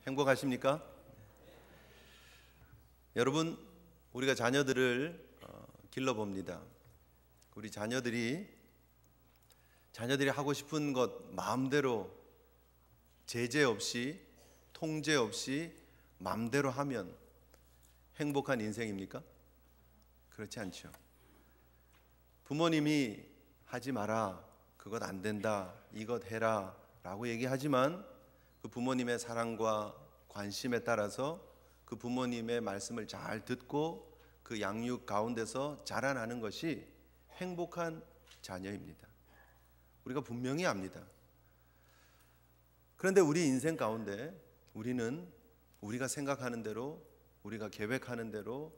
행복하십니까? 여러분, 우리가 자녀들을 길러봅니다. 우리 자녀들이 하고 싶은 것 마음대로 제재 없이 통제 없이 마음대로 하면 행복한 인생입니까? 그렇지 않죠. 부모님이 하지 마라, 그것 안 된다, 이것 해라 라고 얘기하지만 그 부모님의 사랑과 관심에 따라서 그 부모님의 말씀을 잘 듣고 그 양육 가운데서 자라나는 것이 행복한 자녀입니다. 우리가 분명히 압니다. 그런데 우리 인생 가운데 우리는 우리가 생각하는 대로, 우리가 계획하는 대로,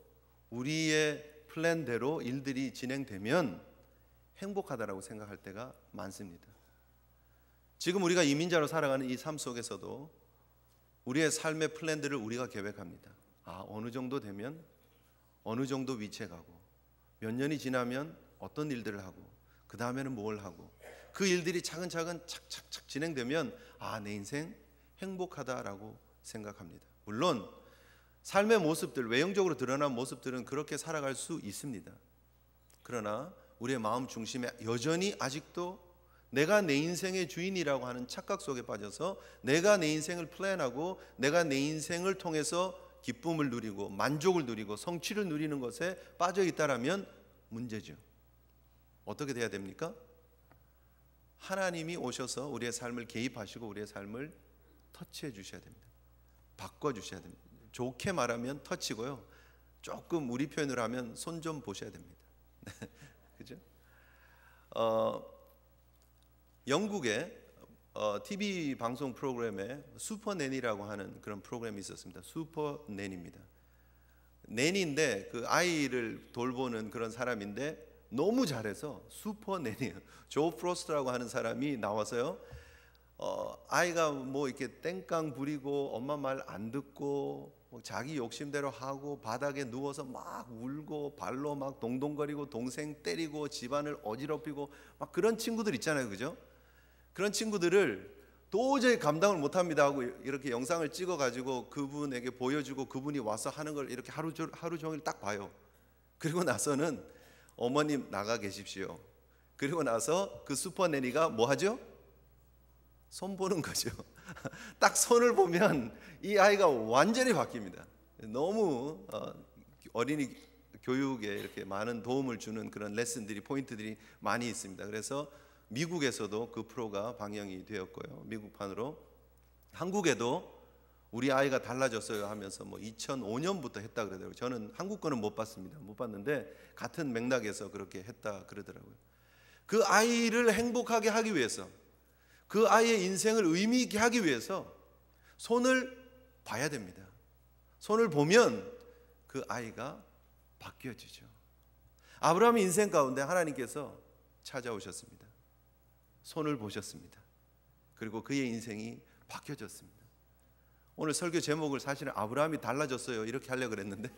우리의 플랜대로 일들이 진행되면 행복하다라고 생각할 때가 많습니다. 지금 우리가 이민자로 살아가는 이 삶 속에서도 우리의 삶의 플랜들을 우리가 계획합니다. 어느 정도 되면 어느 정도 위치에 가고, 몇 년이 지나면 어떤 일들을 하고, 그 다음에는 뭘 하고, 그 일들이 차근차근 착착착 진행되면 내 인생 행복하다라고 생각합니다. 물론 삶의 모습들, 외형적으로 드러난 모습들은 그렇게 살아갈 수 있습니다. 그러나 우리의 마음 중심에 여전히 아직도 내가 내 인생의 주인이라고 하는 착각 속에 빠져서 내가 내 인생을 플랜하고 내가 내 인생을 통해서 기쁨을 누리고 만족을 누리고 성취를 누리는 것에 빠져 있다라면 문제죠. 어떻게 돼야 됩니까? 하나님이 오셔서 우리의 삶을 개입하시고 우리의 삶을 터치해 주셔야 됩니다. 바꿔 주셔야 됩니다. 좋게 말하면 터치고요, 조금 우리 표현으로 하면 손 좀 보셔야 됩니다. 그죠? 영국의 TV 방송 프로그램에 슈퍼낸이라고 하는 그런 프로그램이 있었습니다. 슈퍼낸입니다. 낸인데 그 아이를 돌보는 그런 사람인데 너무 잘해서 슈퍼낸이에요. 조 프로스트라고 하는 사람이 나와서요, 아이가 뭐 이렇게 땡깡 부리고 엄마 말 안 듣고 자기 욕심대로 하고 바닥에 누워서 막 울고 발로 막 동동거리고 동생 때리고 집안을 어지럽히고 막 그런 친구들 있잖아요, 그죠? 그런 친구들을 도저히 감당을 못합니다 하고 이렇게 영상을 찍어가지고 그분에게 보여주고 그분이 와서 하는 걸 이렇게 하루 종일 딱 봐요. 그리고 나서는 어머님 나가 계십시오. 그리고 나서 그 슈퍼내니가 뭐 하죠? 손 보는 거죠. 딱 손을 보면 이 아이가 완전히 바뀝니다. 너무 어린이 교육에 이렇게 많은 도움을 주는 그런 레슨들이, 포인트들이 많이 있습니다. 그래서 미국에서도 그 프로가 방영이 되었고요, 미국판으로. 한국에도 우리 아이가 달라졌어요 하면서 2005년부터 했다 그러더라고요. 저는 한국 거는 못 봤습니다. 못 봤는데 같은 맥락에서 그렇게 했다 그러더라고요. 그 아이를 행복하게 하기 위해서, 그 아이의 인생을 의미 있게 하기 위해서 손을 봐야 됩니다. 손을 보면 그 아이가 바뀌어지죠. 아브라함의 인생 가운데 하나님께서 찾아오셨습니다. 손을 보셨습니다. 그리고 그의 인생이 바뀌어졌습니다. 오늘 설교 제목을 사실은 아브라함이 달라졌어요 이렇게 하려고 그랬는데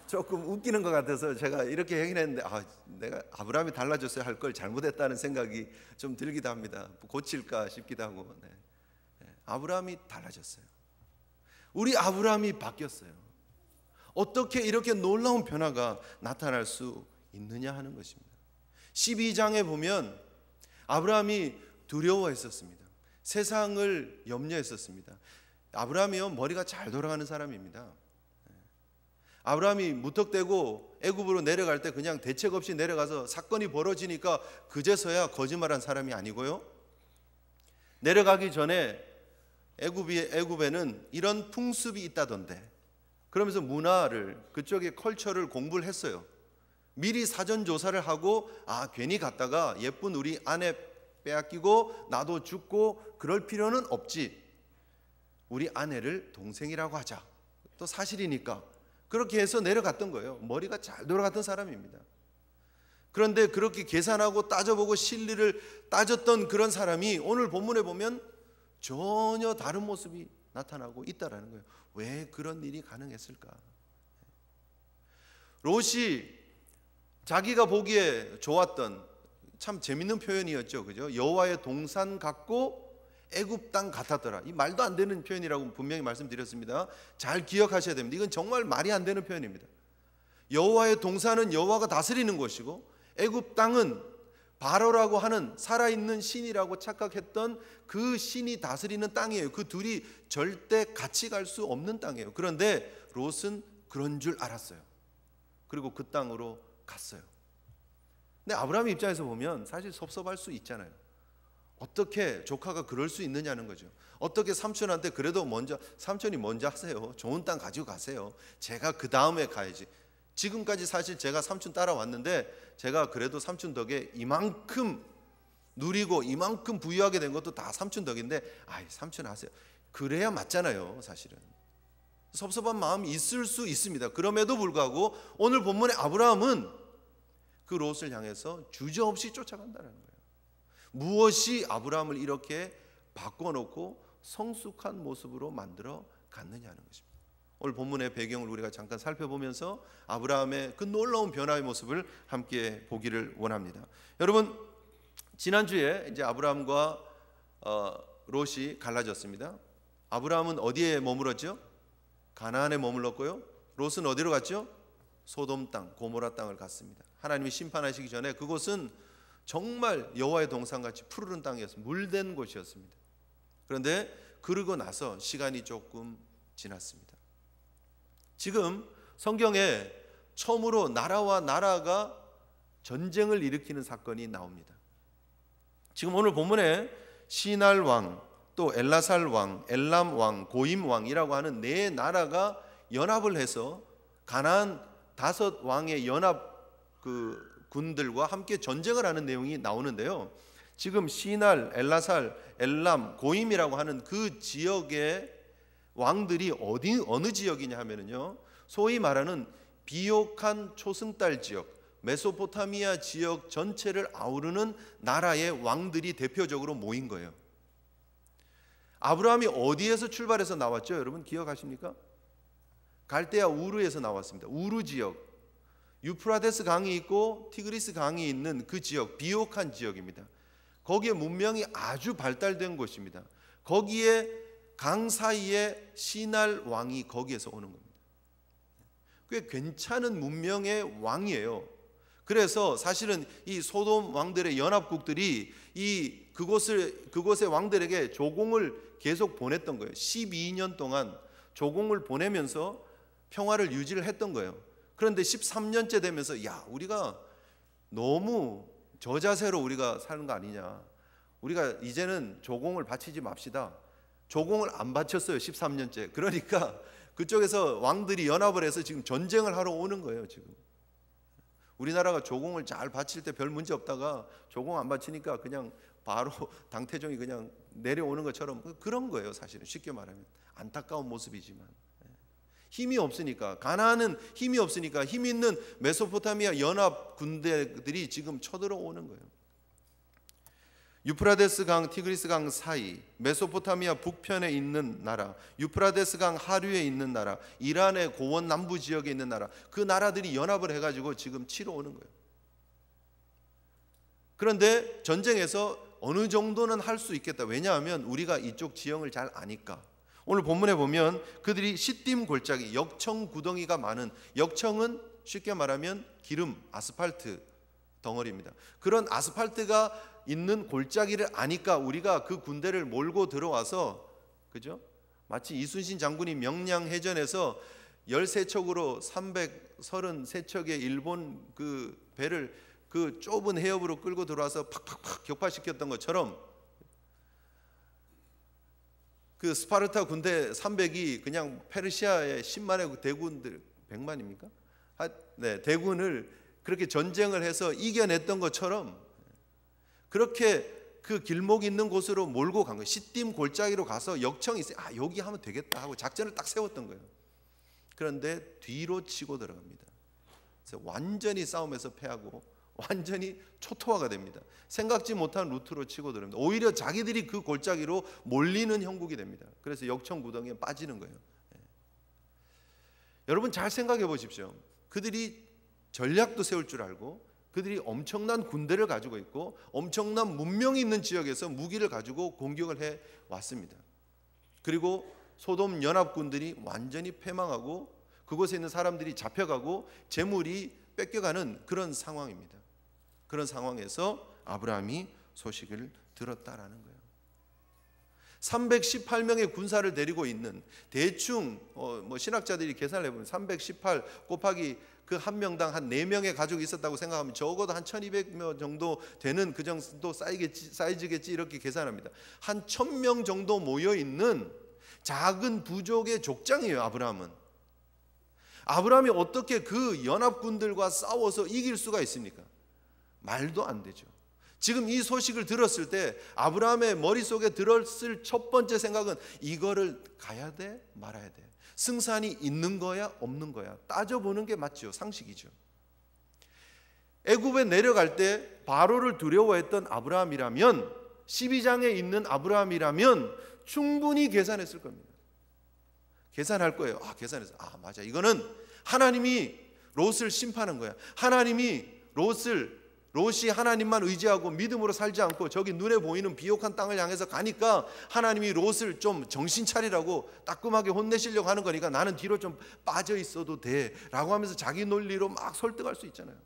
조금 웃기는 것 같아서 제가 이렇게 얘기를 했는데 내가 아브라함이 달라졌어요 할 걸 잘못했다는 생각이 좀 들기도 합니다. 고칠까 싶기도 하고. 아브라함이 달라졌어요. 우리 아브라함이 바뀌었어요. 어떻게 이렇게 놀라운 변화가 나타날 수 있느냐 하는 것입니다. 12장에 보면 아브라함이 두려워했었습니다. 세상을 염려했었습니다. 아브라함이요, 머리가 잘 돌아가는 사람입니다. 아브라함이 무턱대고 애굽으로 내려갈 때 그냥 대책 없이 내려가서 사건이 벌어지니까 그제서야 거짓말한 사람이 아니고요, 내려가기 전에 애굽에는 이런 풍습이 있다던데 그러면서 문화를, 그쪽의 컬처를 공부를 했어요. 미리 사전 조사를 하고 괜히 갔다가 예쁜 우리 아내 빼앗기고 나도 죽고 그럴 필요는 없지, 우리 아내를 동생이라고 하자, 또 사실이니까 그렇게 해서 내려갔던 거예요. 머리가 잘 돌아갔던 사람입니다. 그런데 그렇게 계산하고 따져보고 실리를 따졌던 그런 사람이 오늘 본문에 보면 전혀 다른 모습이 나타나고 있다라는 거예요. 왜 그런 일이 가능했을까? 롯이 자기가 보기에 좋았던, 참 재밌는 표현이었죠, 그죠? 여호와의 동산 같고 애굽 땅 같았더라. 이 말도 안 되는 표현이라고 분명히 말씀드렸습니다. 잘 기억하셔야 됩니다. 이건 정말 말이 안 되는 표현입니다. 여호와의 동산은 여호와가 다스리는 곳이고 애굽 땅은 바로라고 하는 살아있는 신이라고 착각했던 그 신이 다스리는 땅이에요. 그 둘이 절대 같이 갈 수 없는 땅이에요. 그런데 롯은 그런 줄 알았어요. 그리고 그 땅으로 갔어요. 근데 아브라함의 입장에서 보면 사실 섭섭할 수 있잖아요. 어떻게 조카가 그럴 수 있느냐는 거죠. 어떻게 삼촌한테 그래도 삼촌이 먼저 하세요. 좋은 땅 가지고 가세요. 제가 그 다음에 가야지. 지금까지 사실 제가 삼촌 따라왔는데 제가 그래도 삼촌 덕에 이만큼 누리고 이만큼 부유하게 된 것도 다 삼촌 덕인데 삼촌 하세요. 그래야 맞잖아요. 사실은 섭섭한 마음이 있을 수 있습니다. 그럼에도 불구하고 오늘 본문의 아브라함은 그 롯을 향해서 주저없이 쫓아간다는 거예요. 무엇이 아브라함을 이렇게 바꿔놓고 성숙한 모습으로 만들어 갔느냐는 것입니다. 오늘 본문의 배경을 우리가 잠깐 살펴보면서 아브라함의 그 놀라운 변화의 모습을 함께 보기를 원합니다. 여러분, 지난주에 이제 아브라함과 롯이 갈라졌습니다. 아브라함은 어디에 머물었죠? 가나안에 머물렀고요. 롯은 어디로 갔죠? 소돔 땅, 고모라 땅을 갔습니다. 하나님이 심판하시기 전에 그곳은 정말 여호와의 동산같이 푸르른 땅이었습니다. 물된 곳이었습니다. 그런데 그러고 나서 시간이 조금 지났습니다. 지금 성경에 처음으로 나라와 나라가 전쟁을 일으키는 사건이 나옵니다. 지금 오늘 본문에 시날 왕, 또 엘라살 왕, 엘람 왕, 고임 왕이라고 하는 네 나라가 연합을 해서 가나안 5 왕의 연합 군들과 함께 전쟁을 하는 내용이 나오는데요. 지금 시날, 엘라살, 엘람, 고임이라고 하는 그 지역의 왕들이 어느 지역이냐 하면요, 소위 말하는 비옥한 초승달 지역, 메소포타미아 지역 전체를 아우르는 나라의 왕들이 대표적으로 모인 거예요. 아브라함이 어디에서 출발해서 나왔죠? 여러분 기억하십니까? 갈대아 우르에서 나왔습니다. 우르 지역, 유프라데스 강이 있고 티그리스 강이 있는 그 지역, 비옥한 지역입니다. 거기에 문명이 아주 발달된 곳입니다. 거기에 강 사이에 시날 왕이 거기에서 오는 겁니다. 꽤 괜찮은 문명의 왕이에요. 그래서 사실은 이 소돔 왕들의 연합국들이 그곳의 왕들에게 조공을 계속 보냈던 거예요. 12년 동안 조공을 보내면서 평화를 유지를 했던 거예요. 그런데 13년째 되면서 우리가 너무 저자세로 우리가 사는 거 아니냐, 우리가 이제는 조공을 바치지 맙시다. 조공을 안 바쳤어요. 13년째. 그러니까 그쪽에서 왕들이 연합을 해서 지금 전쟁을 하러 오는 거예요. 지금 우리나라가 조공을 잘 바칠 때 별 문제 없다가 조공 안 바치니까 그냥 바로 당태종이 그냥 내려오는 것처럼 그런 거예요. 사실은 쉽게 말하면 안타까운 모습이지만, 힘이 없으니까, 가나안은 힘이 없으니까 힘 있는 메소포타미아 연합 군대들이 지금 쳐들어오는 거예요. 유프라데스 강, 티그리스 강 사이, 메소포타미아 북편에 있는 나라, 유프라데스 강 하류에 있는 나라, 이란의 고원 남부 지역에 있는 나라, 그 나라들이 연합을 해가지고 지금 치러 오는 거예요. 그런데 전쟁에서 어느 정도는 할 수 있겠다. 왜냐하면 우리가 이쪽 지형을 잘 아니까. 오늘 본문에 보면 그들이 시딤 골짜기, 역청 구덩이가 많은, 역청은 쉽게 말하면 기름, 아스팔트 덩어리입니다. 그런 아스팔트가 있는 골짜기를 아니까 우리가 그 군대를 몰고 들어와서, 그죠? 마치 이순신 장군이 명량해전에서 13척으로 333척의 일본 그 배를 그 좁은 해협으로 끌고 들어와서 팍팍팍 격파시켰던 것처럼 그 스파르타 군대 300이 그냥 페르시아의 10만의 대군들, 100만입니까? 대군을 그렇게 전쟁을 해서 이겨냈던 것처럼 그렇게 그 길목 있는 곳으로 몰고 간 거예요. 시딤 골짜기로 가서 역청이 있어요. 여기 하면 되겠다 하고 작전을 딱 세웠던 거예요. 그런데 뒤로 치고 들어갑니다. 그래서 완전히 싸움에서 패하고 완전히 초토화가 됩니다. 생각지 못한 루트로 치고 들어갑니다. 오히려 자기들이 그 골짜기로 몰리는 형국이 됩니다. 그래서 역청 구덩이에 빠지는 거예요. 여러분 잘 생각해 보십시오. 그들이 전략도 세울 줄 알고 그들이 엄청난 군대를 가지고 있고 엄청난 문명이 있는 지역에서 무기를 가지고 공격을 해 왔습니다. 그리고 소돔 연합군들이 완전히 패망하고 그곳에 있는 사람들이 잡혀가고 재물이 뺏겨가는 그런 상황입니다. 그런 상황에서 아브라함이 소식을 들었다라는 거예요. 318명의 군사를 데리고 있는, 대충 신학자들이 계산을 해보면 318 곱하기 그 한 명당 한 4명의 가족이 있었다고 생각하면 적어도 한 1200명 정도 되는 그 정도 사이즈겠지 이렇게 계산합니다. 한 1000명 정도 모여있는 작은 부족의 족장이에요. 아브라함이 어떻게 그 연합군들과 싸워서 이길 수가 있습니까? 말도 안 되죠. 지금 이 소식을 들었을 때 아브라함의 머릿속에 들었을 첫 번째 생각은 이거를 가야 돼 말아야 돼, 승산이 있는 거야 없는 거야 따져보는 게 맞죠. 상식이죠. 애굽에 내려갈 때 바로를 두려워했던 아브라함이라면, 12장에 있는 아브라함이라면 충분히 계산했을 겁니다. 계산할 거예요. 계산해서 맞아, 이거는 하나님이 롯을 심판한 거야. 하나님이 롯이 하나님만 의지하고 믿음으로 살지 않고 저기 눈에 보이는 비옥한 땅을 향해서 가니까 하나님이 롯을 좀 정신 차리라고 따끔하게 혼내시려고 하는 거니까 나는 뒤로 좀 빠져 있어도 돼 라고 하면서 자기 논리로 막 설득할 수 있잖아요.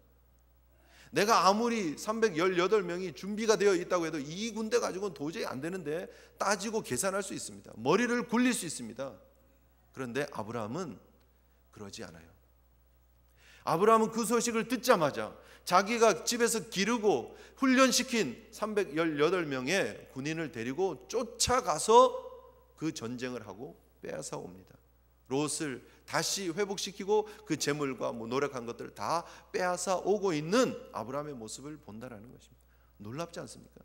내가 아무리 318명이 준비가 되어 있다고 해도 이 군대 가지고는 도저히 안 되는데 따지고 계산할 수 있습니다. 머리를 굴릴 수 있습니다. 그런데 아브라함은 그러지 않아요. 아브라함은 그 소식을 듣자마자 자기가 집에서 기르고 훈련시킨 318명의 군인을 데리고 쫓아가서 그 전쟁을 하고 빼앗아 옵니다. 롯을 다시 회복시키고 그 재물과 노력한 것들을 다 빼앗아 오고 있는 아브라함의 모습을 본다라는 것입니다. 놀랍지 않습니까?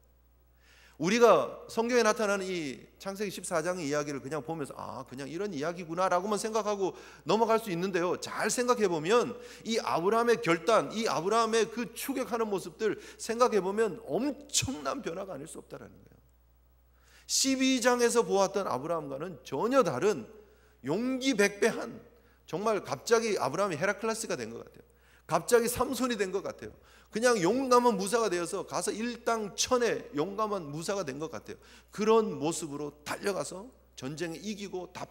우리가 성경에 나타나는 이 창세기 14장의 이야기를 그냥 보면서 그냥 이런 이야기구나 라고만 생각하고 넘어갈 수 있는데요, 잘 생각해 보면 이 아브라함의 결단, 이 아브라함의 그 추격하는 모습들 생각해 보면 엄청난 변화가 아닐 수 없다라는 거예요. 12장에서 보았던 아브라함과는 전혀 다른 용기 백배한, 정말 갑자기 아브라함이 헤라클레스가 된 것 같아요. 갑자기 삼손이 된 것 같아요. 그냥 용감한 무사가 되어서 가서 일당천의 용감한 무사가 된 것 같아요. 그런 모습으로 달려가서 전쟁에 이기고 다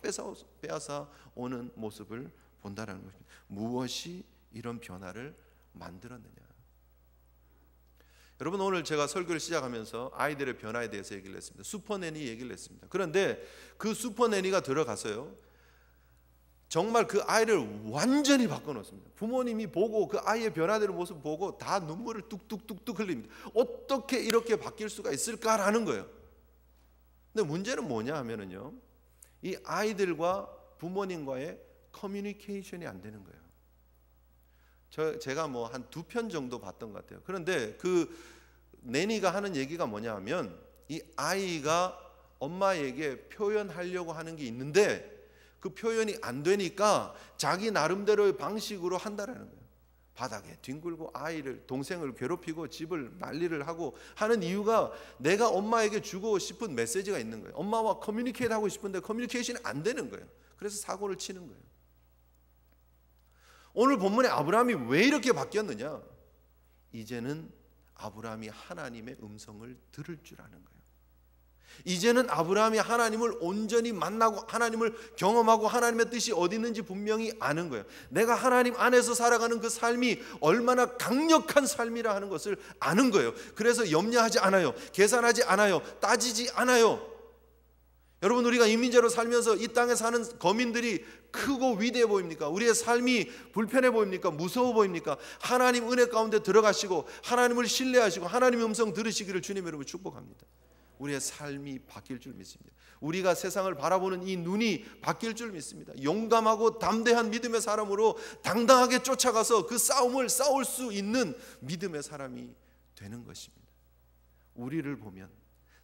빼앗아 오는 모습을 본다는 것입니다. 무엇이 이런 변화를 만들었느냐? 여러분, 오늘 제가 설교를 시작하면서 아이들의 변화에 대해서 얘기를 했습니다. 슈퍼내니 얘기를 했습니다. 그런데 그 슈퍼내니가 들어가서요, 정말 그 아이를 완전히 바꿔놓습니다. 부모님이 보고 그 아이의 변화되는 모습 보고 다 눈물을 뚝뚝뚝뚝 흘립니다. 어떻게 이렇게 바뀔 수가 있을까라는 거예요. 근데 문제는 뭐냐 하면은요, 이 아이들과 부모님과의 커뮤니케이션이 안 되는 거예요. 제가 한 2편 정도 봤던 것 같아요. 그런데 그 내니가 하는 얘기가 뭐냐 하면, 이 아이가 엄마에게 표현하려고 하는 게 있는데 그 표현이 안 되니까 자기 나름대로의 방식으로 한다라는 거예요. 바닥에 뒹굴고 동생을 괴롭히고 집을 난리를 하고 하는 이유가 내가 엄마에게 주고 싶은 메시지가 있는 거예요. 엄마와 커뮤니케이트 하고 싶은데 커뮤니케이션이 안 되는 거예요. 그래서 사고를 치는 거예요. 오늘 본문에 아브라함이 왜 이렇게 바뀌었느냐? 이제는 아브라함이 하나님의 음성을 들을 줄 아는 거예요. 이제는 아브라함이 하나님을 온전히 만나고 하나님을 경험하고 하나님의 뜻이 어디 있는지 분명히 아는 거예요. 내가 하나님 안에서 살아가는 그 삶이 얼마나 강력한 삶이라 하는 것을 아는 거예요. 그래서 염려하지 않아요. 계산하지 않아요. 따지지 않아요. 여러분, 우리가 이민자로 살면서 이 땅에 사는 거민들이 크고 위대해 보입니까? 우리의 삶이 불편해 보입니까? 무서워 보입니까? 하나님 은혜 가운데 들어가시고 하나님을 신뢰하시고 하나님의 음성 들으시기를 주님 여러분 축복합니다. 우리의 삶이 바뀔 줄 믿습니다. 우리가 세상을 바라보는 이 눈이 바뀔 줄 믿습니다. 용감하고 담대한 믿음의 사람으로 당당하게 쫓아가서 그 싸움을 싸울 수 있는 믿음의 사람이 되는 것입니다. 우리를 보면,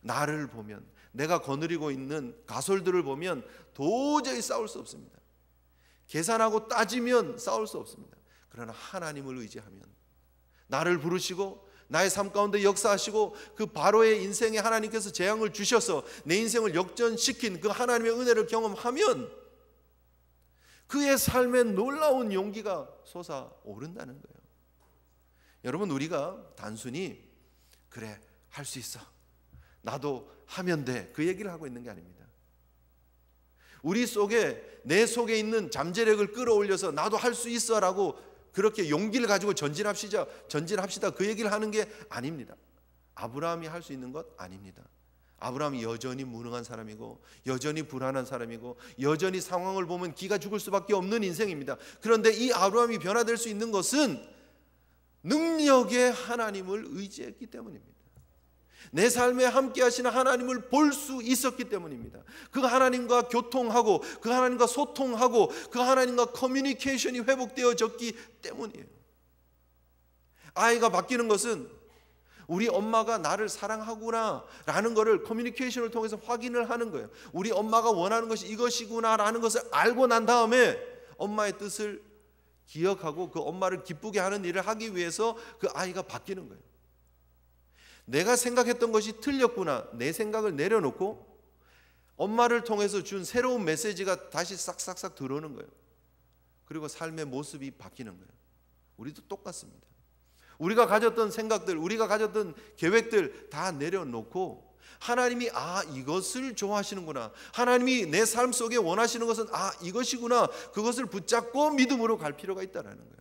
나를 보면, 내가 거느리고 있는 가솔들을 보면 도저히 싸울 수 없습니다. 계산하고 따지면 싸울 수 없습니다. 그러나 하나님을 의지하면, 나를 부르시고 나의 삶 가운데 역사하시고 그 바로의 인생에 하나님께서 재앙을 주셔서 내 인생을 역전시킨 그 하나님의 은혜를 경험하면 그의 삶에 놀라운 용기가 솟아오른다는 거예요. 여러분, 우리가 단순히 그래, 할 수 있어, 나도 하면 돼, 그 얘기를 하고 있는 게 아닙니다. 우리 속에, 내 속에 있는 잠재력을 끌어올려서 나도 할 수 있어 라고 그렇게 용기를 가지고 전진합시다 그 얘기를 하는 게 아닙니다. 아브라함이 할 수 있는 것 아닙니다. 아브라함이 여전히 무능한 사람이고, 여전히 불안한 사람이고, 여전히 상황을 보면 기가 죽을 수밖에 없는 인생입니다. 그런데 이 아브라함이 변화될 수 있는 것은 능력의 하나님을 의지했기 때문입니다. 내 삶에 함께 하시는 하나님을 볼 수 있었기 때문입니다. 그 하나님과 교통하고, 그 하나님과 소통하고, 그 하나님과 커뮤니케이션이 회복되어졌기 때문이에요. 아이가 바뀌는 것은 우리 엄마가 나를 사랑하구나 라는 것을 커뮤니케이션을 통해서 확인을 하는 거예요. 우리 엄마가 원하는 것이 이것이구나 라는 것을 알고 난 다음에 엄마의 뜻을 기억하고 그 엄마를 기쁘게 하는 일을 하기 위해서 그 아이가 바뀌는 거예요. 내가 생각했던 것이 틀렸구나, 내 생각을 내려놓고 엄마를 통해서 준 새로운 메시지가 다시 싹싹싹 들어오는 거예요. 그리고 삶의 모습이 바뀌는 거예요. 우리도 똑같습니다. 우리가 가졌던 생각들, 우리가 가졌던 계획들 다 내려놓고 하나님이 이것을 좋아하시는구나, 하나님이 내 삶 속에 원하시는 것은 이것이구나, 그것을 붙잡고 믿음으로 갈 필요가 있다는 거예요.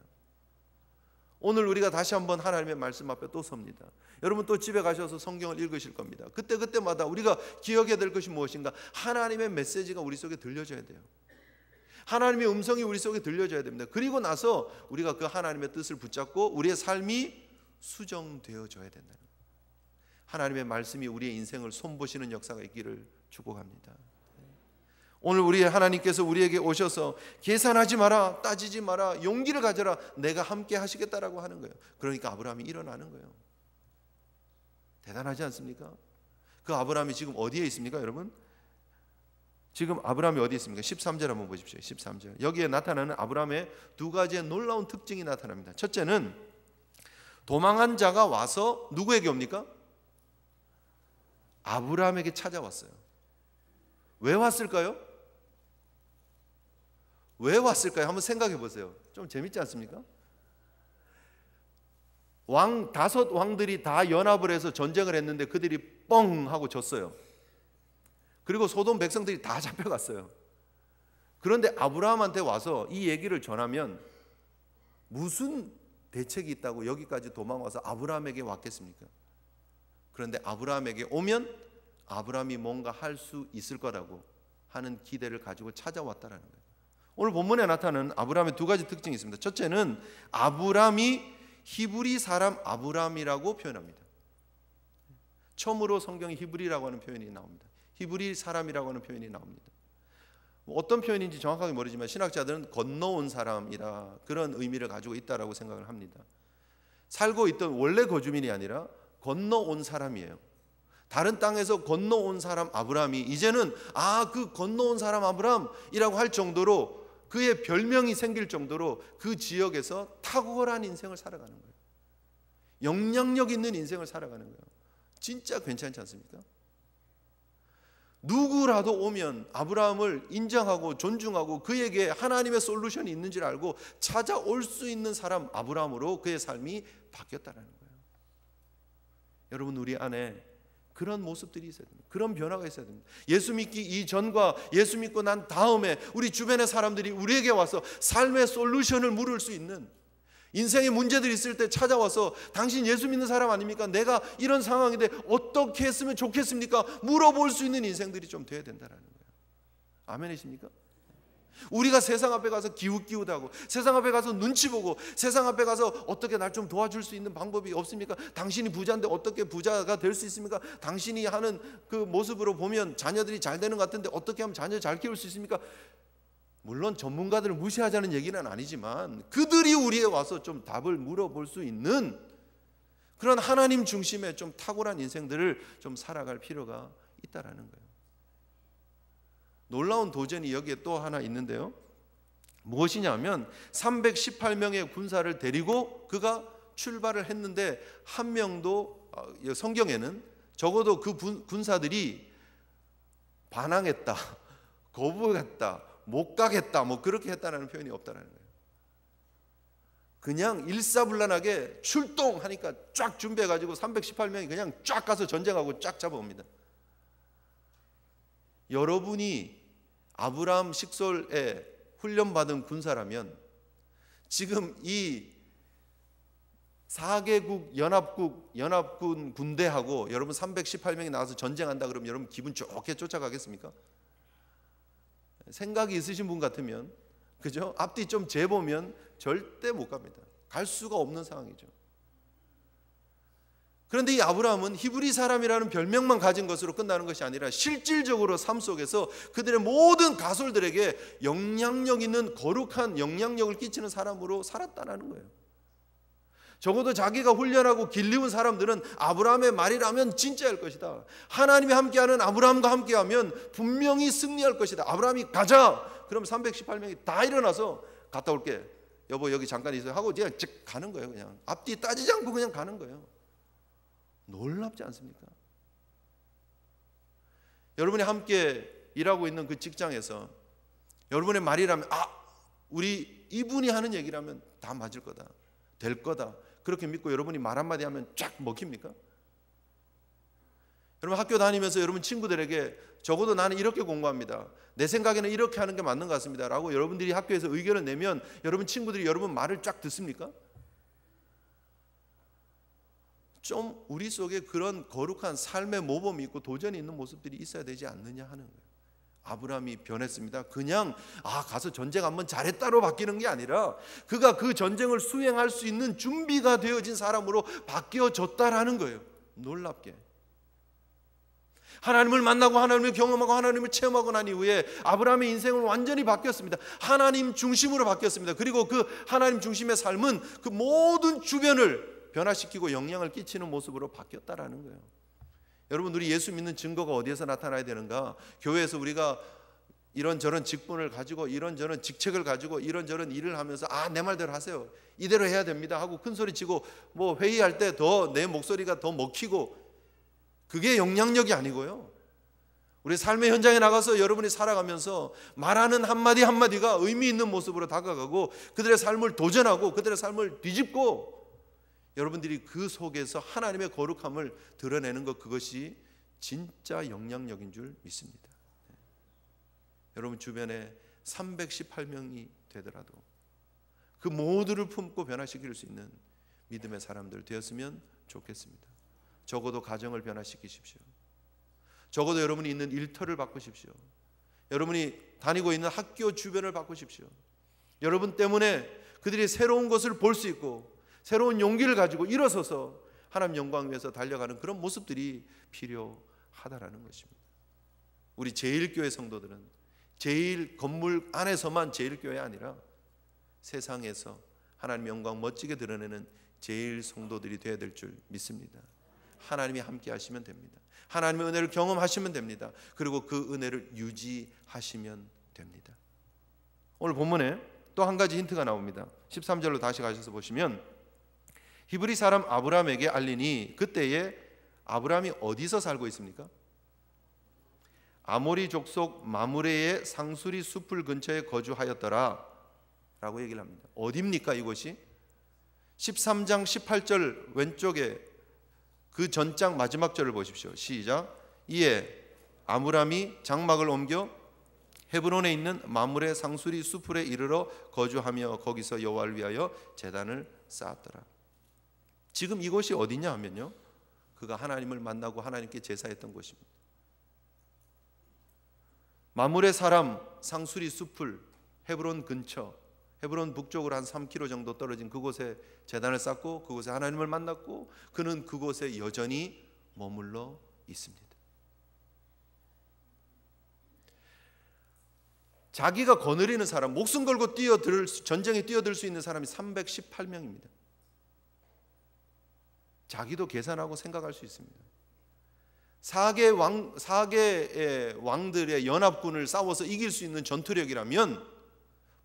오늘 우리가 다시 한번 하나님의 말씀 앞에 또 섭니다. 여러분 또 집에 가셔서 성경을 읽으실 겁니다. 그때마다 우리가 기억해야 될 것이 무엇인가? 하나님의 메시지가 우리 속에 들려져야 돼요. 하나님의 음성이 우리 속에 들려져야 됩니다. 그리고 나서 우리가 그 하나님의 뜻을 붙잡고 우리의 삶이 수정되어져야 된다는 거예요. 하나님의 말씀이 우리의 인생을 손보시는 역사가 있기를 축복합니다. 오늘 우리 하나님께서 우리에게 오셔서 계산하지 마라, 따지지 마라, 용기를 가져라, 내가 함께 하시겠다라고 하는 거예요. 그러니까 아브라함이 일어나는 거예요. 대단하지 않습니까? 그 아브라함이 지금 어디에 있습니까, 여러분? 지금 아브라함이 어디에 있습니까? 13절 한번 보십시오. 13절. 여기에 나타나는 아브라함의 두 가지의 놀라운 특징이 나타납니다. 첫째는 도망한 자가 와서 누구에게 옵니까? 아브라함에게 찾아왔어요. 왜 왔을까요? 왜 왔을까요? 한번 생각해 보세요. 좀 재밌지 않습니까? 다섯 왕들이 다 연합을 해서 전쟁을 했는데 그들이 뻥 하고 졌어요. 그리고 소돔 백성들이 다 잡혀갔어요. 그런데 아브라함한테 와서 이 얘기를 전하면 무슨 대책이 있다고 여기까지 도망와서 아브라함에게 왔겠습니까? 그런데 아브라함에게 오면 아브라함이 뭔가 할 수 있을 거라고 하는 기대를 가지고 찾아왔다라는 거예요. 오늘 본문에 나타나는 아브라함의 두 가지 특징이 있습니다. 첫째는 아브라함이 히브리 사람 아브라함이라고 표현합니다. 처음으로 성경에 히브리라고 하는 표현이 나옵니다. 히브리 사람이라고 하는 표현이 나옵니다. 어떤 표현인지 정확하게 모르지만 신학자들은 건너온 사람이라 그런 의미를 가지고 있다라고 생각을 합니다. 살고 있던 원래 거주민이 아니라 건너온 사람이에요. 다른 땅에서 건너온 사람 아브라함이 이제는 그 건너온 사람 아브라함이라고 할 정도로 그의 별명이 생길 정도로 그 지역에서 탁월한 인생을 살아가는 거예요. 영향력 있는 인생을 살아가는 거예요. 진짜 괜찮지 않습니까? 누구라도 오면 아브라함을 인정하고 존중하고 그에게 하나님의 솔루션이 있는 줄 알고 찾아올 수 있는 사람 아브라함으로 그의 삶이 바뀌었다는 거예요. 여러분, 우리 안에 그런 모습들이 있어야 됩니다. 그런 변화가 있어야 됩니다. 예수 믿기 이전과 예수 믿고 난 다음에 우리 주변의 사람들이 우리에게 와서 삶의 솔루션을 물을 수 있는, 인생의 문제들이 있을 때 찾아와서 당신 예수 믿는 사람 아닙니까? 내가 이런 상황인데 어떻게 했으면 좋겠습니까? 물어볼 수 있는 인생들이 좀 돼야 된다는 거예요. 아멘이십니까? 우리가 세상 앞에 가서 기웃기웃하고 세상 앞에 가서 눈치 보고 세상 앞에 가서 어떻게 날 좀 도와줄 수 있는 방법이 없습니까? 당신이 부자인데 어떻게 부자가 될 수 있습니까? 당신이 하는 그 모습으로 보면 자녀들이 잘 되는 것 같은데 어떻게 하면 자녀 잘 키울 수 있습니까? 물론 전문가들을 무시하자는 얘기는 아니지만 그들이 우리에 와서 좀 답을 물어볼 수 있는 그런 하나님 중심의 좀 탁월한 인생들을 좀 살아갈 필요가 있다라는 거예요. 놀라운 도전이 여기에 또 하나 있는데요. 무엇이냐면 318명의 군사를 데리고 그가 출발을 했는데 한 명도 성경에는 적어도 그 군사들이 반항했다, 거부했다, 못 가겠다 뭐 그렇게 했다는 표현이 없다는 거예요. 그냥 일사불란하게 출동하니까 쫙 준비해가지고 318명이 그냥 쫙 가서 전쟁하고 쫙 잡아옵니다. 여러분이 아브라함 식솔에 훈련받은 군사라면 지금 이 4개국 연합군 군대하고 여러분 318명이 나와서 전쟁한다 그러면 여러분 기분 좋게 쫓아가겠습니까? 생각이 있으신 분 같으면, 그죠? 앞뒤 좀 재보면 절대 못 갑니다. 갈 수가 없는 상황이죠. 그런데 이 아브라함은 히브리 사람이라는 별명만 가진 것으로 끝나는 것이 아니라 실질적으로 삶 속에서 그들의 모든 가솔들에게 영향력 있는 거룩한 영향력을 끼치는 사람으로 살았다는 거예요. 적어도 자기가 훈련하고 길리운 사람들은 아브라함의 말이라면 진짜일 것이다. 하나님이 함께하는 아브라함과 함께하면 분명히 승리할 것이다. 아브라함이 가자. 그럼 318명이 다 일어나서 갔다 올게. 여보 여기 잠깐 있어요 하고 그냥 즉 가는 거예요. 그냥 앞뒤 따지지 않고 그냥 가는 거예요. 놀랍지 않습니까? 여러분이 함께 일하고 있는 그 직장에서 여러분의 말이라면 우리 이분이 하는 얘기라면 다 맞을 거다. 될 거다. 그렇게 믿고 여러분이 말 한마디 하면 쫙 먹힙니까? 여러분 학교 다니면서 여러분 친구들에게 적어도 나는 이렇게 공부합니다. 내 생각에는 이렇게 하는 게 맞는 것 같습니다. 라고 여러분들이 학교에서 의견을 내면 여러분 친구들이 여러분 말을 쫙 듣습니까? 좀 우리 속에 그런 거룩한 삶의 모범이 있고 도전이 있는 모습들이 있어야 되지 않느냐 하는 거예요. 아브라함이 변했습니다. 그냥 가서 전쟁 한번 잘했다로 바뀌는 게 아니라 그가 그 전쟁을 수행할 수 있는 준비가 되어진 사람으로 바뀌어졌다라는 거예요. 놀랍게 하나님을 만나고 하나님을 경험하고 하나님을 체험하고 난 이후에 아브라함의 인생은 완전히 바뀌었습니다. 하나님 중심으로 바뀌었습니다. 그리고 그 하나님 중심의 삶은 그 모든 주변을 변화시키고 영향을 끼치는 모습으로 바뀌었다라는 거예요. 여러분 우리 예수 믿는 증거가 어디에서 나타나야 되는가? 교회에서 우리가 이런저런 직분을 가지고 이런저런 직책을 가지고 이런저런 일을 하면서 내 말대로 하세요. 이대로 해야 됩니다 하고 큰 소리치고 뭐 회의할 때 더 내 목소리가 더 먹히고 그게 영향력이 아니고요. 우리 삶의 현장에 나가서 여러분이 살아가면서 말하는 한마디 한마디가 의미 있는 모습으로 다가가고 그들의 삶을 도전하고 그들의 삶을 뒤집고 여러분들이 그 속에서 하나님의 거룩함을 드러내는 것, 그것이 진짜 영향력인 줄 믿습니다. 여러분 주변에 318명이 되더라도 그 모두를 품고 변화시킬 수 있는 믿음의 사람들 되었으면 좋겠습니다. 적어도 가정을 변화시키십시오. 적어도 여러분이 있는 일터를 바꾸십시오. 여러분이 다니고 있는 학교 주변을 바꾸십시오. 여러분 때문에 그들이 새로운 것을 볼 수 있고 새로운 용기를 가지고 일어서서 하나님 영광 위해서 달려가는 그런 모습들이 필요하다라는 것입니다. 우리 제1교회 성도들은 제1 건물 안에서만 제1교회 아니라 세상에서 하나님 영광 멋지게 드러내는 제1 성도들이 되어야 될 줄 믿습니다. 하나님이 함께 하시면 됩니다. 하나님의 은혜를 경험하시면 됩니다. 그리고 그 은혜를 유지하시면 됩니다. 오늘 본문에 또 한 가지 힌트가 나옵니다. 13절로 다시 가셔서 보시면 히브리 사람 아브라함에게 알리니 그때에 아브라함이 어디서 살고 있습니까? 아모리 족속 마므레의 상수리 숲을 근처에 거주하였더라 라고 얘기를 합니다. 어디입니까 이곳이? 13장 18절 왼쪽에 그 전장 마지막 절을 보십시오. 시작. 이에 아브라함이 장막을 옮겨 헤브론에 있는 마므레 상수리 숲에 이르러 거주하며 거기서 여호와를 위하여 제단을 쌓았더라. 지금 이곳이 어디냐 하면요, 그가 하나님을 만나고 하나님께 제사했던 곳입니다. 마므레 사람 상수리 숲을 헤브론 근처, 헤브론 북쪽으로 한 3km 정도 떨어진 그곳에 제단을 쌓고 그곳에 하나님을 만났고 그는 그곳에 여전히 머물러 있습니다. 자기가 거느리는 사람, 목숨 걸고 전쟁에 뛰어들 수 있는 사람이 318명입니다. 자기도 계산하고 생각할 수 있습니다. 4개의 왕들의 연합군을 싸워서 이길 수 있는 전투력이라면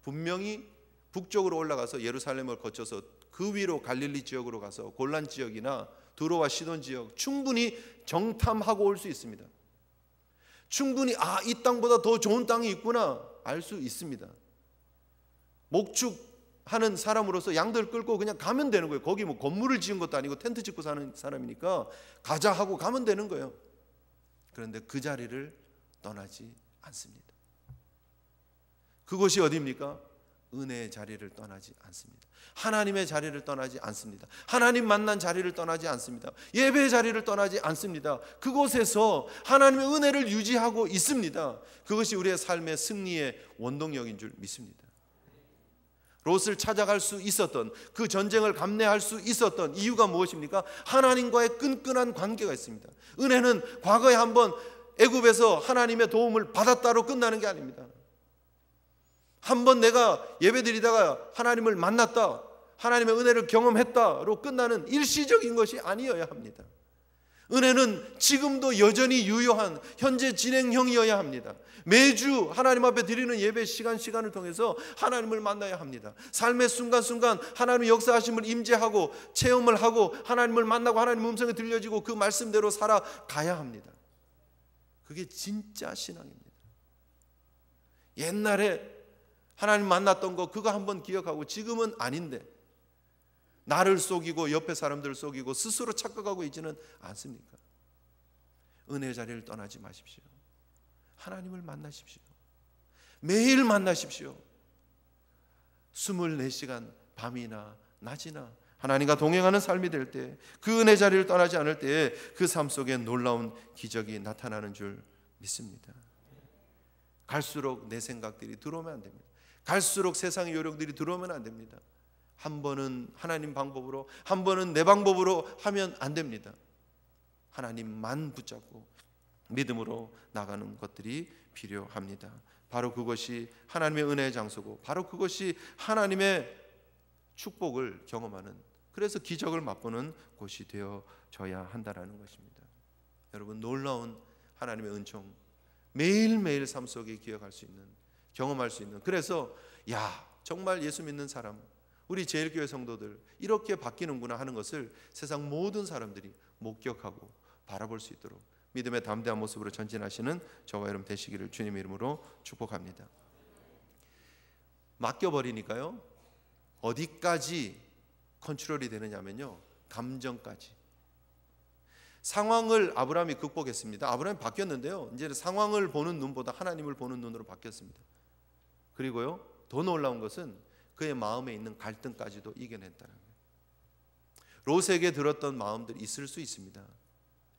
분명히 북쪽으로 올라가서 예루살렘을 거쳐서 그 위로 갈릴리 지역으로 가서 골란 지역이나 두로와 시돈 지역 충분히 정탐하고 올 수 있습니다. 충분히 이 땅보다 더 좋은 땅이 있구나 알 수 있습니다. 목축 하는 사람으로서 양들 끌고 그냥 가면 되는 거예요. 거기 뭐 건물을 지은 것도 아니고 텐트 짓고 사는 사람이니까 가자 하고 가면 되는 거예요. 그런데 그 자리를 떠나지 않습니다. 그곳이 어디입니까? 은혜의 자리를 떠나지 않습니다. 하나님의 자리를 떠나지 않습니다. 하나님 만난 자리를 떠나지 않습니다. 예배의 자리를 떠나지 않습니다. 그곳에서 하나님의 은혜를 유지하고 있습니다. 그것이 우리의 삶의 승리의 원동력인 줄 믿습니다. 롯을 찾아갈 수 있었던, 그 전쟁을 감내할 수 있었던 이유가 무엇입니까? 하나님과의 끈끈한 관계가 있습니다. 은혜는 과거에 한번 애굽에서 하나님의 도움을 받았다로 끝나는 게 아닙니다. 한번 내가 예배드리다가 하나님을 만났다, 하나님의 은혜를 경험했다로 끝나는 일시적인 것이 아니어야 합니다. 은혜는 지금도 여전히 유효한 현재 진행형이어야 합니다. 매주 하나님 앞에 드리는 예배 시간을 통해서 하나님을 만나야 합니다. 삶의 순간순간 하나님의 역사하심을 임재하고 체험을 하고 하나님을 만나고 하나님의 음성이 들려지고 그 말씀대로 살아가야 합니다. 그게 진짜 신앙입니다. 옛날에 하나님 만났던 거 그거 한번 기억하고 지금은 아닌데 나를 속이고 옆에 사람들을 속이고 스스로 착각하고 있지는 않습니까? 은혜의 자리를 떠나지 마십시오. 하나님을 만나십시오. 매일 만나십시오. 24시간 밤이나 낮이나 하나님과 동행하는 삶이 될 때, 그 은혜 자리를 떠나지 않을 때에 그 삶 속에 놀라운 기적이 나타나는 줄 믿습니다. 갈수록 내 생각들이 들어오면 안 됩니다. 갈수록 세상의 요령들이 들어오면 안 됩니다. 한 번은 하나님 방법으로, 한 번은 내 방법으로 하면 안 됩니다. 하나님만 붙잡고 믿음으로 나가는 것들이 필요합니다. 바로 그것이 하나님의 은혜의 장소고, 바로 그것이 하나님의 축복을 경험하는, 그래서 기적을 맛보는 곳이 되어져야 한다는 것입니다. 여러분, 놀라운 하나님의 은총 매일매일 삶 속에 기억할 수 있는, 경험할 수 있는, 그래서 정말 예수 믿는 사람, 우리 제일교회 성도들 이렇게 바뀌는구나 하는 것을 세상 모든 사람들이 목격하고 바라볼 수 있도록 믿음의 담대한 모습으로 전진하시는 저와 여러분 되시기를 주님의 이름으로 축복합니다. 맡겨버리니까요, 어디까지 컨트롤이 되느냐면요, 감정까지. 상황을 아브라함이 극복했습니다. 아브라함이 바뀌었는데요, 이제 상황을 보는 눈보다 하나님을 보는 눈으로 바뀌었습니다. 그리고요, 더 놀라운 것은 그의 마음에 있는 갈등까지도 이겨냈다는 거예요. 롯에게 들었던 마음들이 있을 수 있습니다.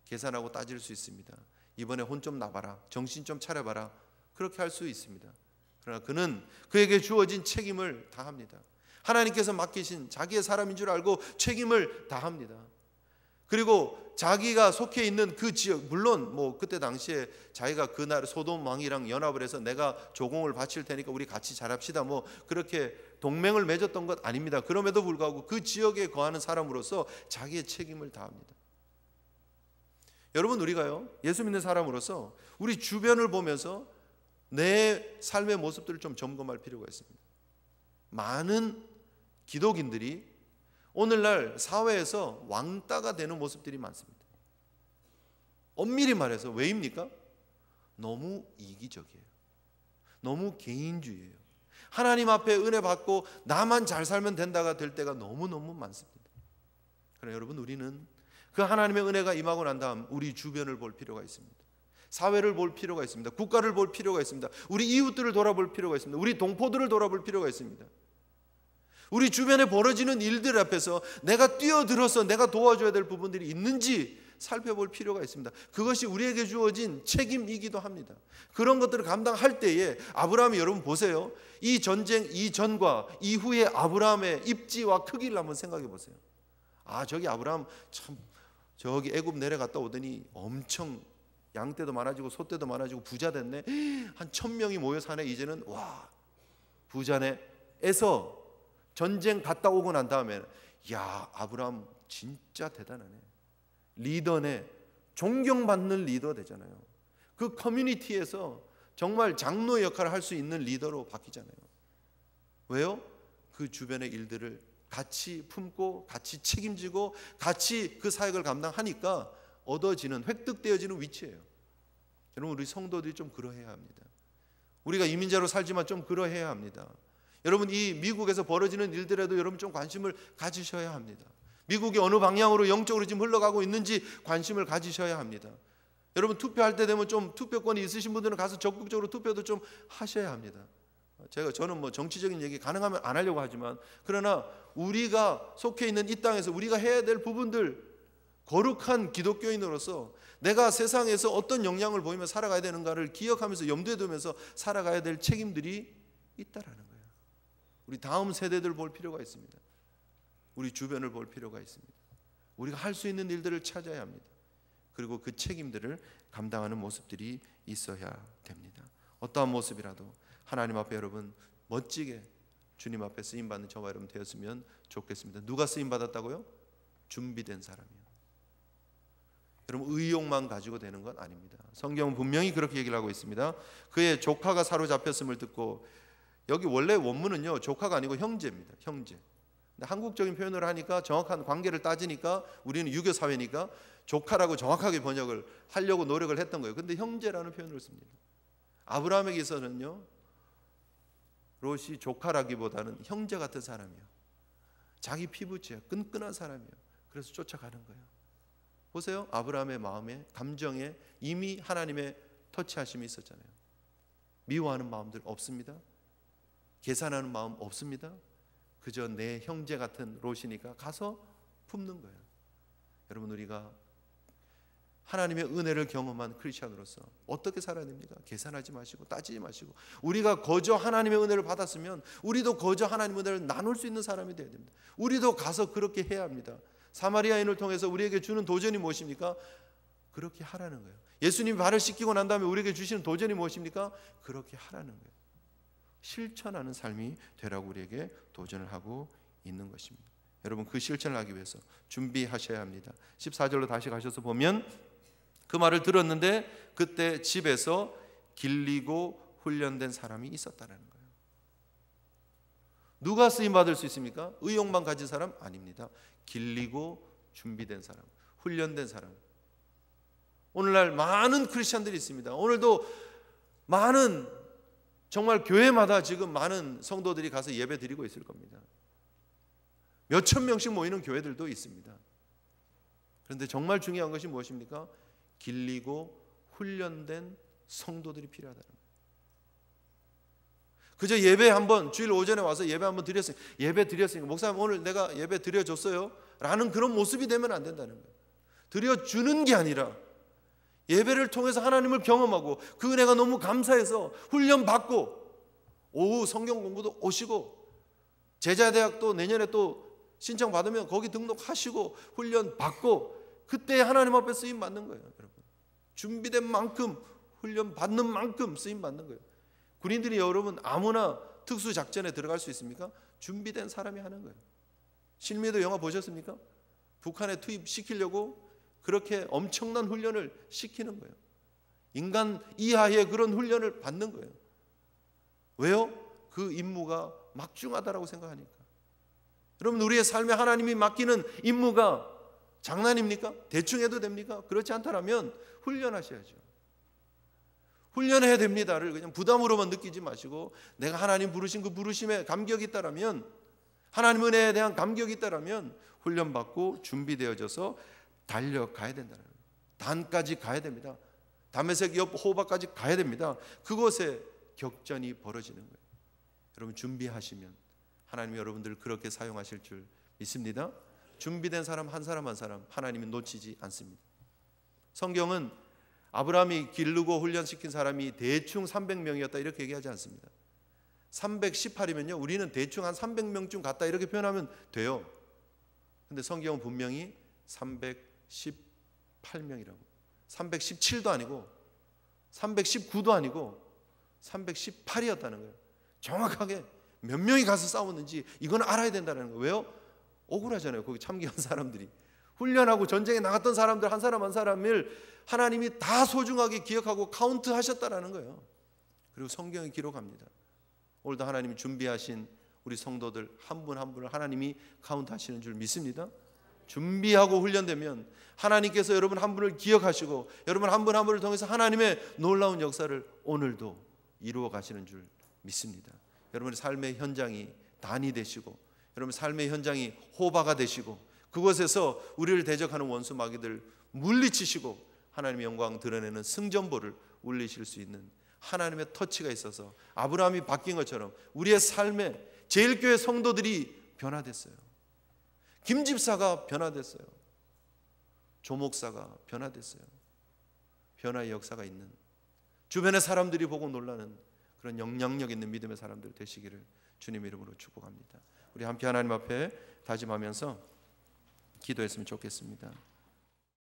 계산하고 따질 수 있습니다. 이번에 혼 좀 나봐라, 정신 좀 차려봐라, 그렇게 할 수 있습니다. 그러나 그는 그에게 주어진 책임을 다합니다. 하나님께서 맡기신 자기의 사람인 줄 알고 책임을 다합니다. 그리고 자기가 속해 있는 그 지역, 물론 뭐 그때 당시에 자기가 그날 소돔 왕이랑 연합을 해서 내가 조공을 바칠 테니까 우리 같이 잘합시다, 뭐 그렇게 동맹을 맺었던 것 아닙니다. 그럼에도 불구하고 그 지역에 거하는 사람으로서 자기의 책임을 다합니다. 여러분, 우리가요, 예수 믿는 사람으로서 우리 주변을 보면서 내 삶의 모습들을 좀 점검할 필요가 있습니다. 많은 기독인들이 오늘날 사회에서 왕따가 되는 모습들이 많습니다. 엄밀히 말해서 왜입니까? 너무 이기적이에요. 너무 개인주의예요. 하나님 앞에 은혜 받고 나만 잘 살면 된다가 될 때가 너무너무 많습니다. 그러나 여러분, 우리는 그 하나님의 은혜가 임하고 난 다음 우리 주변을 볼 필요가 있습니다. 사회를 볼 필요가 있습니다. 국가를 볼 필요가 있습니다. 우리 이웃들을 돌아볼 필요가 있습니다. 우리 동포들을 돌아볼 필요가 있습니다. 우리 주변에 벌어지는 일들 앞에서 내가 뛰어들어서 내가 도와줘야 될 부분들이 있는지 살펴볼 필요가 있습니다. 그것이 우리에게 주어진 책임이기도 합니다. 그런 것들을 감당할 때에 아브라함이, 여러분 보세요, 이 전쟁 이전과 이후의 아브라함의 입지와 크기를 한번 생각해 보세요. 저기 아브라함 참 저기 애굽 내려갔다 오더니 엄청 양떼도 많아지고 소떼도 많아지고 부자 됐네, 한 1000명이 모여 사네, 이제는 와 부자네 에서 전쟁 갔다 오고 난 다음에 아브라함 진짜 대단하네, 리더네, 존경받는 리더 되잖아요. 그 커뮤니티에서 정말 장로의 역할을 할 수 있는 리더로 바뀌잖아요. 왜요? 그 주변의 일들을 같이 품고 같이 책임지고 같이 그 사역을 감당하니까 얻어지는, 획득되어지는 위치예요. 여러분, 우리 성도들이 좀 그러해야 합니다. 우리가 이민자로 살지만 좀 그러해야 합니다. 여러분, 이 미국에서 벌어지는 일들에도 여러분 좀 관심을 가지셔야 합니다. 미국이 어느 방향으로 영적으로 지금 흘러가고 있는지 관심을 가지셔야 합니다. 여러분, 투표할 때 되면 좀 투표권이 있으신 분들은 가서 적극적으로 투표도 좀 하셔야 합니다. 저는 뭐 정치적인 얘기 가능하면 안 하려고 하지만, 그러나 우리가 속해 있는 이 땅에서 우리가 해야 될 부분들, 거룩한 기독교인으로서 내가 세상에서 어떤 영향을 보이며 살아가야 되는가를 기억하면서 염두에 두면서 살아가야 될 책임들이 있다라는 거예요. 우리 다음 세대들 볼 필요가 있습니다. 우리 주변을 볼 필요가 있습니다. 우리가 할 수 있는 일들을 찾아야 합니다. 그리고 그 책임들을 감당하는 모습들이 있어야 됩니다. 어떠한 모습이라도 하나님 앞에 여러분 멋지게 주님 앞에 쓰임받는 저와 여러분 되었으면 좋겠습니다. 누가 쓰임받았다고요? 준비된 사람이요. 여러분, 의욕만 가지고 되는 건 아닙니다. 성경은 분명히 그렇게 얘기를 하고 있습니다. 그의 조카가 사로잡혔음을 듣고, 여기 원래 원문은요 조카가 아니고 형제입니다. 형제. 근데 한국적인 표현을 하니까, 정확한 관계를 따지니까, 우리는 유교 사회니까 조카라고 정확하게 번역을 하려고 노력을 했던 거예요. 근데 형제라는 표현을 씁니다. 아브라함에게서는요 롯이 조카라기보다는 형제 같은 사람이요, 자기 피부치예요. 끈끈한 사람이요. 그래서 쫓아가는 거예요. 보세요. 아브라함의 마음에, 감정에 이미 하나님의 터치하심이 있었잖아요. 미워하는 마음들 없습니다. 계산하는 마음 없습니다. 그저 내 형제 같은 롯이니까 가서 품는 거예요. 여러분, 우리가 하나님의 은혜를 경험한 크리스찬으로서 어떻게 살아야 됩니까? 계산하지 마시고 따지지 마시고, 우리가 거저 하나님의 은혜를 받았으면 우리도 거저 하나님의 은혜를 나눌 수 있는 사람이 되어야 됩니다. 우리도 가서 그렇게 해야 합니다. 사마리아인을 통해서 우리에게 주는 도전이 무엇입니까? 그렇게 하라는 거예요. 예수님이 발을 씻기고 난 다음에 우리에게 주시는 도전이 무엇입니까? 그렇게 하라는 거예요. 실천하는 삶이 되라고 우리에게 도전을 하고 있는 것입니다. 여러분, 그 실천을 하기 위해서 준비하셔야 합니다. 14절로 다시 가셔서 보면, 그 말을 들었는데 그때 집에서 길리고 훈련된 사람이 있었다는 거예요. 누가 쓰임 받을 수 있습니까? 의욕만 가진 사람? 아닙니다. 길리고 준비된 사람, 훈련된 사람. 오늘날 많은 크리스찬들이 있습니다. 오늘도 많은, 정말 교회마다 지금 많은 성도들이 가서 예배 드리고 있을 겁니다. 몇천 명씩 모이는 교회들도 있습니다. 그런데 정말 중요한 것이 무엇입니까? 길리고 훈련된 성도들이 필요하다는 거예요. 그저 예배 한번, 주일 오전에 와서 예배 한번 드렸으니까, 예배 드렸으니까 목사님 오늘 내가 예배 드려줬어요 라는 그런 모습이 되면 안 된다는 거예요. 드려주는 게 아니라 예배를 통해서 하나님을 경험하고 그 은혜가 너무 감사해서 훈련받고, 오후 성경 공부도 오시고, 제자대학도 내년에 또 신청받으면 거기 등록하시고 훈련받고, 그때 하나님 앞에 쓰임받는 거예요. 여러분, 준비된 만큼, 훈련받는 만큼 쓰임받는 거예요. 군인들이 여러분 아무나 특수작전에 들어갈 수 있습니까? 준비된 사람이 하는 거예요. 실미도 영화 보셨습니까? 북한에 투입시키려고 그렇게 엄청난 훈련을 시키는 거예요. 인간 이하의 그런 훈련을 받는 거예요. 왜요? 그 임무가 막중하다라고 생각하니까. 여러분, 우리의 삶에 하나님이 맡기는 임무가 장난입니까? 대충 해도 됩니까? 그렇지 않다면 훈련하셔야죠. 훈련해야 됩니다를 그냥 부담으로만 느끼지 마시고, 내가 하나님 부르신 그 부르심에 감격이 있다라면, 하나님 은혜에 대한 감격이 있다라면 훈련받고 준비되어져서 달려가야 된다는 거예요. 단까지 가야 됩니다. 다메섹 옆 호박까지 가야 됩니다. 그곳에 격전이 벌어지는 거예요. 여러분, 준비하시면 하나님이 여러분들을 그렇게 사용하실 줄 믿습니다. 준비된 사람 한 사람 한 사람 하나님이 놓치지 않습니다. 성경은 아브라함이 기르고 훈련시킨 사람이 대충 300명이었다 이렇게 얘기하지 않습니다. 318이면요 우리는 대충 한 300명쯤 갔다 이렇게 표현하면 돼요. 근데 성경은 분명히 318명이라고, 317도 아니고 319도 아니고 318이었다는 거예요. 정확하게 몇 명이 가서 싸웠는지 이건 알아야 된다는 거예요. 왜요? 억울하잖아요. 거기 참견한 사람들이, 훈련하고 전쟁에 나갔던 사람들 한 사람 한 사람을 하나님이 다 소중하게 기억하고 카운트 하셨다라는 거예요. 그리고 성경이 기록합니다. 오늘도 하나님이 준비하신 우리 성도들 한 분 한 분을 하나님이 카운트 하시는 줄 믿습니다. 준비하고 훈련되면 하나님께서 여러분 한 분을 기억하시고 여러분 한 분 한 분을 통해서 하나님의 놀라운 역사를 오늘도 이루어 가시는 줄 믿습니다. 여러분의 삶의 현장이 단이 되시고 여러분 삶의 현장이 호바가 되시고 그곳에서 우리를 대적하는 원수 마귀들 물리치시고 하나님의 영광 드러내는 승전보를 울리실 수 있는 하나님의 터치가 있어서 아브라함이 바뀐 것처럼 우리의 삶에 제일교회 성도들이 변화됐어요. 김 집사가 변화됐어요. 조 목사가 변화됐어요. 변화의 역사가 있는 주변의 사람들이 보고 놀라는 그런 영향력 있는 믿음의 사람들 되시기를 주님 이름으로 축복합니다. 우리 함께 하나님 앞에 다짐하면서 기도했으면 좋겠습니다.